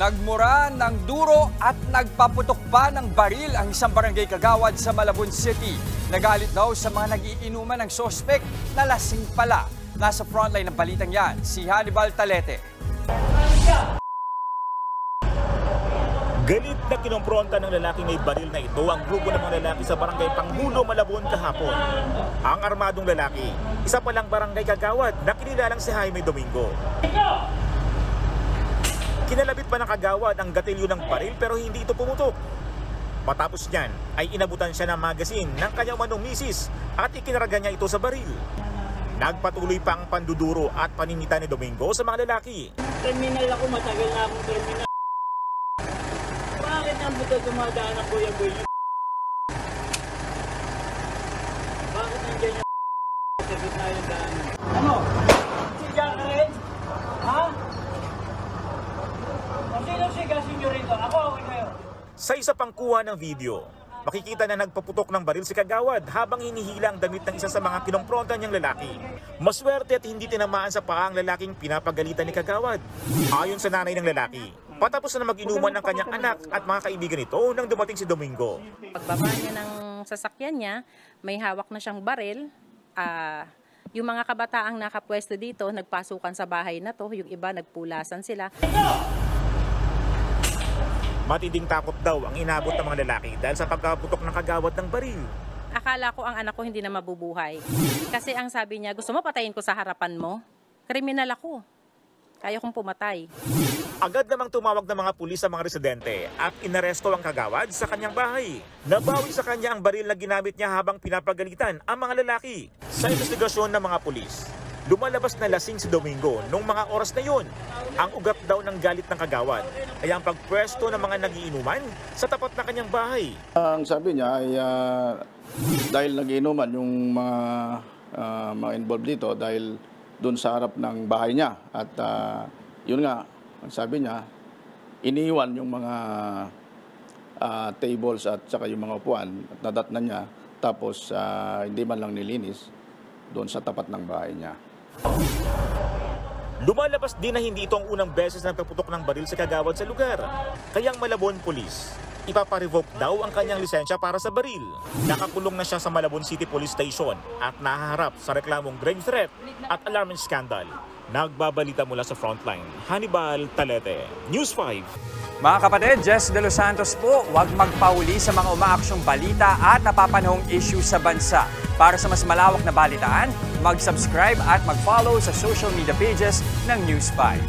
Nagmura ng duro at nagpaputok pa ng baril ang isang barangay kagawad sa Malabon City. Nagalit daw sa mga nagiinuman ng sospek na lasing pala. Nasa frontline ng balitang yan, si Hannibal Talete. Galit na kinompronta ng lalaking may baril na ito ang grupo ng mga lalaki sa barangay Panghulo, Malabon kahapon. Ang armadong lalaki, isa palang barangay kagawad na kinilalang si Jaime Domingo. Kinalabit pa ng kagawad ang gatilyo ng baril pero hindi ito pumutok. Matapos niyan ay inabutan siya ng magasin ng kanyang manong misis at ikinaraga niya ito sa baril. Nagpatuloy pa ang panduduro at paninita ni Domingo sa mga lalaki. Terminal ako, matagal na akong terminal. Bakit ang buto dumadaan ang boy? Bakit nandiyan yung sa gitna yung daan? Ano? Siga ka rin? Ha? Sino sigasin nyo rito? Ako, okay kayo. Sa isa pang kuha ng video, makikita na nagpaputok ng baril si kagawad habang hinihila ang damit ng isa sa mga kinompronta niyang lalaki. Maswerte at hindi tinamaan sa paa ang lalaking pinapagalitan ni kagawad. Ayon sa nanay ng lalaki, patapos na mag-inuman ng kanyang anak at mga kaibigan nito nang dumating si Domingo. Pagbaba niya ng sasakyan niya, may hawak na siyang baril. Yung mga kabataang nakapwesto dito, nagpasukan sa bahay na to. Yung iba, nagpulasan sila. Matinding takot daw ang inabot ng mga lalaki dahil sa pagkaputok ng kagawad ng baril. Akala ko ang anak ko hindi na mabubuhay. Kasi ang sabi niya, gusto mo patayin ko sa harapan mo? Kriminal ako. Kaya kong pumatay. Agad namang tumawag ng mga pulis sa mga residente at inaresto ang kagawad sa kanyang bahay. Nabawi sa kanya ang baril na ginamit niya habang pinapagalitan ang mga lalaki. Sa investigasyon ng mga pulis, lumalabas na lasing si Domingo noong mga oras na yun. Ang ugat daw ng galit ng kagawad ay ang pagpwesto ng mga nagiinuman sa tapat ng kanyang bahay. Ang sabi niya ay dahil nagiinuman yung mga involved dito dahil doon sa harap ng bahay niya. At yun nga, ang sabi niya, iniwan yung mga tables at saka yung mga upuan at nadatnan niya. Tapos hindi man lang nilinis doon sa tapat ng bahay niya. Lumalabas din na hindi ito ang unang beses na nagpaputok ng baril sa kagawad sa lugar. Kaya ang Malabon Police, ipaparevoke daw ang kanyang lisensya para sa baril. Nakakulong na siya sa Malabon City Police Station at nahaharap sa reklamong grave threat at alarming scandal. Nagbabalita mula sa Frontline, Hannibal Talete, News 5. Mga kapatid, Jess De Los Santos po, huwag magpahuli sa mga umaaksyong balita at napapanahong issue sa bansa. Para sa mas malawak na balitaan, mag-subscribe at mag-follow sa social media pages ng News 5.